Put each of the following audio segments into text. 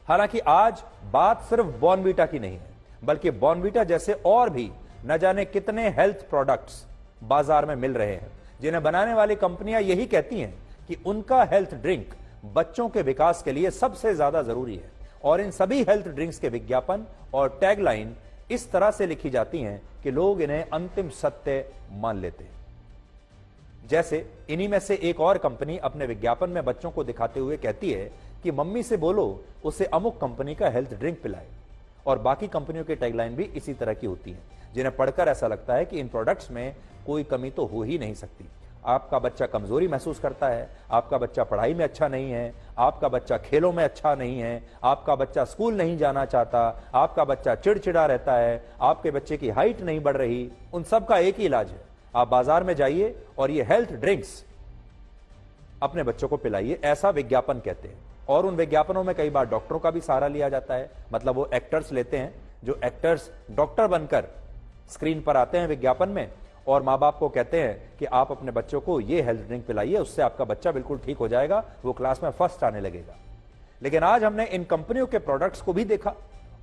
हालांकि आज बात सिर्फ बॉर्नवीटा की नहीं है, बल्कि बॉर्नवीटा जैसे और भी न जाने कितने हेल्थ प्रोडक्ट्स बाजार में मिल रहे हैं, जिन्हें बनाने वाली कंपनियां यही कहती हैं कि उनका हेल्थ ड्रिंक बच्चों के विकास के लिए सबसे ज्यादा जरूरी है। और इन सभी हेल्थ ड्रिंक्स के विज्ञापन और टैगलाइन इस तरह से लिखी जाती हैं कि लोग इन्हें अंतिम सत्य मान लेते हैं। जैसे इन्हीं में से एक और कंपनी अपने विज्ञापन में बच्चों को दिखाते हुए कहती है कि मम्मी से बोलो उसे अमुक कंपनी का हेल्थ ड्रिंक पिलाए। और बाकी कंपनियों की टैगलाइन भी इसी तरह की होती है, जिन्हें पढ़कर ऐसा लगता है कि इन प्रोडक्ट्स में कोई कमी तो हो ही नहीं सकती। आपका बच्चा कमजोरी महसूस करता है, आपका बच्चा पढ़ाई में अच्छा नहीं है, आपका बच्चा खेलों में अच्छा नहीं है, आपका बच्चा स्कूल नहीं जाना चाहता, आपका बच्चा चिड़चिड़ा रहता है, आपके बच्चे की हाइट नहीं बढ़ रही, उन सब का एक ही इलाज है, आप बाजार में जाइए और ये हेल्थ ड्रिंक्स अपने बच्चों को पिलाइए, ऐसा विज्ञापन कहते हैं। और उन विज्ञापनों में कई बार डॉक्टरों का भी सहारा लिया जाता है, मतलब वो एक्टर्स लेते हैं, जो एक्टर्स डॉक्टर बनकर स्क्रीन पर आते हैं विज्ञापन में और माँ बाप को कहते हैं कि आप अपने बच्चों को ये हेल्थ ड्रिंक पिलाइए, उससे आपका बच्चा बिल्कुल ठीक हो जाएगा, वो क्लास में फर्स्ट आने लगेगा। लेकिन आज हमने इन कंपनियों के प्रोडक्ट्स को भी देखा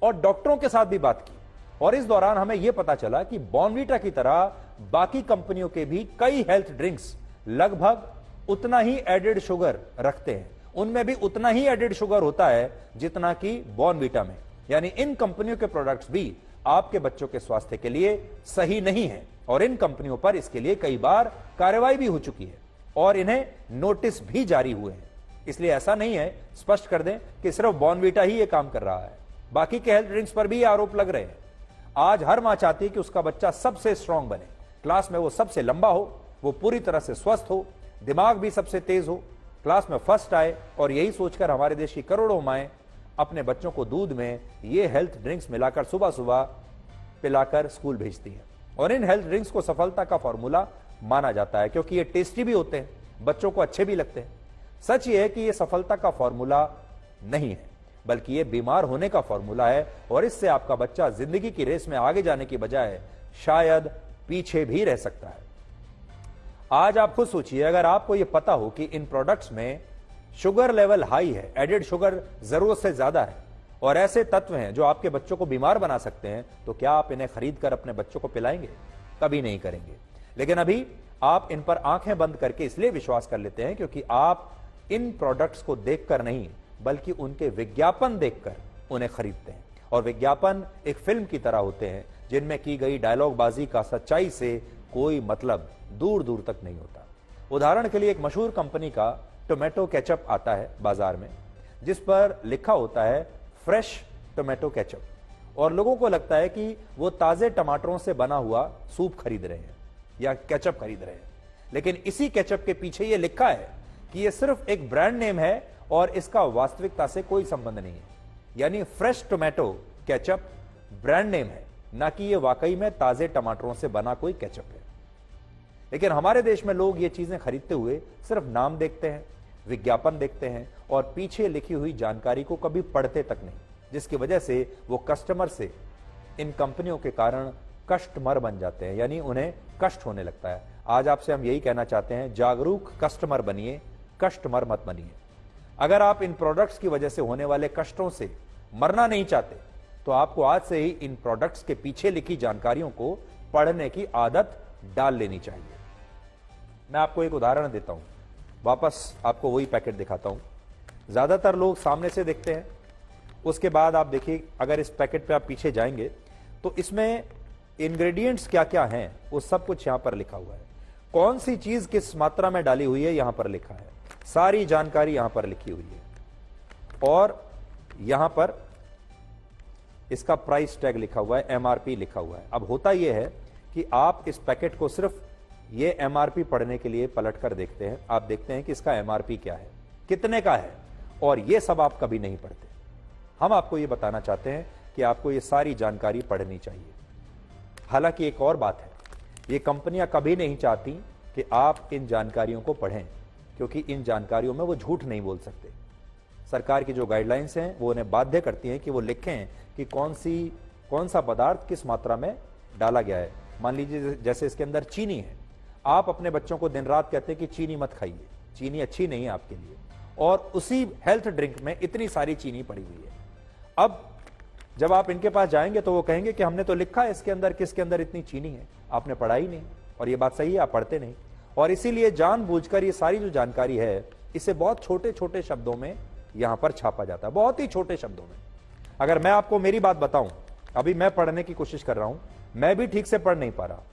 और डॉक्टरों के साथ भी बात की, और इस दौरान हमें यह पता चला कि बॉर्नवीटा की तरह बाकी कंपनियों के भी कई हेल्थ ड्रिंक्स लगभग उतना ही एडेड शुगर रखते हैं, उनमें भी उतना ही एडेड शुगर होता है जितना कि बॉर्नवीटा में। यानी इन कंपनियों के प्रोडक्ट्स भी आपके बच्चों के स्वास्थ्य के लिए सही नहीं है, और इन कंपनियों पर इसके लिए कई बार कार्रवाई भी हो चुकी है और इन्हें नोटिस भी जारी हुए हैं। इसलिए ऐसा नहीं है, स्पष्ट कर दें कि सिर्फ बॉर्नवीटा ही ये काम कर रहा है, बाकी के हेल्थ ड्रिंक्स पर भी ये आरोप लग रहे हैं। आज हर मां चाहती है कि उसका बच्चा सबसे स्ट्रांग बने, क्लास में वो सबसे लंबा हो, वो पूरी तरह से स्वस्थ हो, दिमाग भी सबसे तेज हो, क्लास में फर्स्ट आए, और यही सोचकर हमारे देश की करोड़ों माएं अपने बच्चों को दूध में ये हेल्थ ड्रिंक्स मिलाकर सुबह सुबह पिलाकर स्कूल भेजती हैं। और इन हेल्थ ड्रिंक्स को सफलता का फॉर्मूला माना जाता है, क्योंकि ये टेस्टी भी होते हैं, बच्चों को अच्छे भी लगते हैं। सच ये है कि ये सफलता का फॉर्मूला नहीं है, बल्कि ये बीमार होने का फॉर्मूला है, और इससे आपका बच्चा जिंदगी की रेस में आगे जाने की बजाय शायद पीछे भी रह सकता है। आज आप खुद सोचिए, अगर आपको यह पता हो कि इन प्रोडक्ट्स में शुगर लेवल हाई है, एडेड शुगर जरूरत से ज्यादा है, और ऐसे तत्व हैं जो आपके बच्चों को बीमार बना सकते हैं, तो क्या आप इन्हें खरीद कर अपने बच्चों को पिलाएंगे? कभी नहीं करेंगे। लेकिन अभी आप इन पर आंखें बंद करके इसलिए विश्वास कर लेते हैं क्योंकि आप इन प्रोडक्ट्स को देखकर नहीं, बल्कि उनके विज्ञापन देखकर उन्हें खरीदते हैं। और विज्ञापन एक फिल्म की तरह होते हैं, जिनमें की गई डायलॉग बाजी का सच्चाई से कोई मतलब दूर दूर तक नहीं होता। उदाहरण के लिए एक मशहूर कंपनी का टोमेटो केचप आता है बाजार में, जिस पर लिखा होता है फ्रेश टोमेटो केचप, और लोगों को लगता है कि वो ताजे टमाटरों से बना हुआ सूप खरीद रहे हैं या केचप खरीद रहे हैं। लेकिन इसी केचप के पीछे ये लिखा है कि ये सिर्फ एक ब्रांड नेम है और इसका वास्तविकता से कोई संबंध नहीं है। यानी fresh tomato ketchup brand name है, ना कि ये वाकई में ताजे टमाटरों से बना कोई केचप है। लेकिन हमारे देश में लोग ये चीजें खरीदते हुए सिर्फ नाम देखते हैं, विज्ञापन देखते हैं, और पीछे लिखी हुई जानकारी को कभी पढ़ते तक नहीं, जिसकी वजह से वो कस्टमर से इन कंपनियों के कारण कस्टमर बन जाते हैं, यानी उन्हें कष्ट होने लगता है। आज आपसे हम यही कहना चाहते हैं, जागरूक कस्टमर बनिए, कस्टमर मत बनिए। अगर आप इन प्रोडक्ट्स की वजह से होने वाले कष्टों से मरना नहीं चाहते, तो आपको आज से ही इन प्रोडक्ट्स के पीछे लिखी जानकारियों को पढ़ने की आदत डाल लेनी चाहिए। मैं आपको एक उदाहरण देता हूं, वापस आपको वही पैकेट दिखाता हूं। ज्यादातर लोग सामने से देखते हैं, उसके बाद आप देखिए, अगर इस पैकेट पे आप पीछे जाएंगे तो इसमें इंग्रेडिएंट्स क्या क्या हैं वो सब कुछ यहां पर लिखा हुआ है, कौन सी चीज किस मात्रा में डाली हुई है यहां पर लिखा है, सारी जानकारी यहां पर लिखी हुई है, और यहां पर इसका प्राइस टैग लिखा हुआ है, एमआरपी लिखा हुआ है। अब होता यह है कि आप इस पैकेट को सिर्फ ये एमआरपी पढ़ने के लिए पलट कर देखते हैं, आप देखते हैं कि इसका एमआरपी क्या है, कितने का है, और ये सब आप कभी नहीं पढ़ते। हम आपको ये बताना चाहते हैं कि आपको ये सारी जानकारी पढ़नी चाहिए। हालांकि एक और बात है, ये कंपनियां कभी नहीं चाहती कि आप इन जानकारियों को पढ़ें, क्योंकि इन जानकारियों में वो झूठ नहीं बोल सकते। सरकार की जो गाइडलाइंस हैं वो उन्हें बाध्य करती हैं कि वो लिखें कि कौन सा पदार्थ किस मात्रा में डाला गया है। मान लीजिए जैसे इसके अंदर चीनी है, आप अपने बच्चों को दिन रात कहते हैं कि चीनी मत खाइए, चीनी अच्छी नहीं है आपके लिए, और उसी हेल्थ ड्रिंक में इतनी सारी चीनी पड़ी हुई है। अब जब आप इनके पास जाएंगे तो वो कहेंगे कि हमने तो लिखा है इसके अंदर किसके अंदर इतनी चीनी है, आपने पढ़ा ही नहीं। और ये बात सही है, आप पढ़ते नहीं। और इसीलिए जानबूझकर ये सारी जो जानकारी है इसे बहुत छोटे छोटे शब्दों में यहां पर छापा जाता है, बहुत ही छोटे शब्दों में। अगर मैं आपको मेरी बात बताऊं, अभी मैं पढ़ने की कोशिश कर रहा हूं, मैं भी ठीक से पढ़ नहीं पा रहा।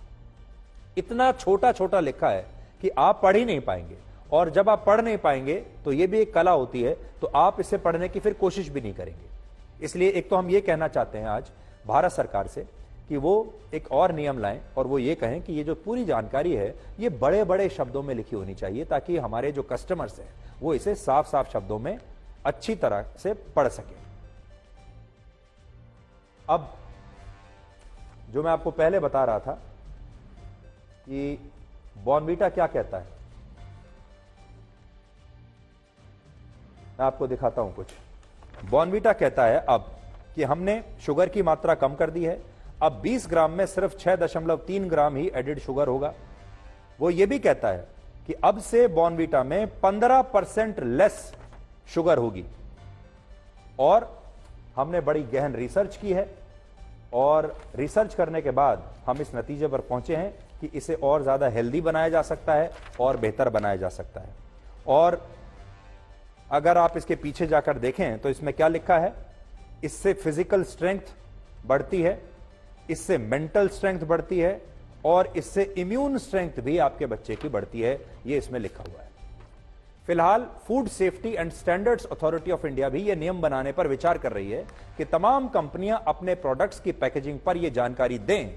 इतना छोटा छोटा लिखा है कि आप पढ़ ही नहीं पाएंगे। और जब आप पढ़ नहीं पाएंगे तो यह भी एक कला होती है, तो आप इसे पढ़ने की फिर कोशिश भी नहीं करेंगे। इसलिए एक तो हम ये कहना चाहते हैं आज भारत सरकार से कि वो एक और नियम लाएं और वो ये कहें कि ये जो पूरी जानकारी है ये बड़े बड़े शब्दों में लिखी होनी चाहिए, ताकि हमारे जो कस्टमर्स हैं वो इसे साफ साफ शब्दों में अच्छी तरह से पढ़ सके। अब जो मैं आपको पहले बता रहा था कि बॉर्नवीटा क्या कहता है, मैं आपको दिखाता हूं कुछ। बॉर्नवीटा कहता है अब कि हमने शुगर की मात्रा कम कर दी है, अब 20 ग्राम में सिर्फ 6.3 ग्राम ही एडिड शुगर होगा। वो ये भी कहता है कि अब से बॉर्नवीटा में 15% लेस शुगर होगी। और हमने बड़ी गहन रिसर्च की है और रिसर्च करने के बाद हम इस नतीजे पर पहुंचे हैं कि इसे और ज्यादा हेल्दी बनाया जा सकता है और बेहतर बनाया जा सकता है। और अगर आप इसके पीछे जाकर देखें तो इसमें क्या लिखा है, इससे फिजिकल स्ट्रेंथ बढ़ती है, इससे मेंटल स्ट्रेंथ बढ़ती है और इससे इम्यून स्ट्रेंथ भी आपके बच्चे की बढ़ती है, ये इसमें लिखा हुआ है। फिलहाल food safety and standards authority of India भी यह नियम बनाने पर विचार कर रही है कि तमाम कंपनियां अपने प्रोडक्ट्स की पैकेजिंग पर यह जानकारी दें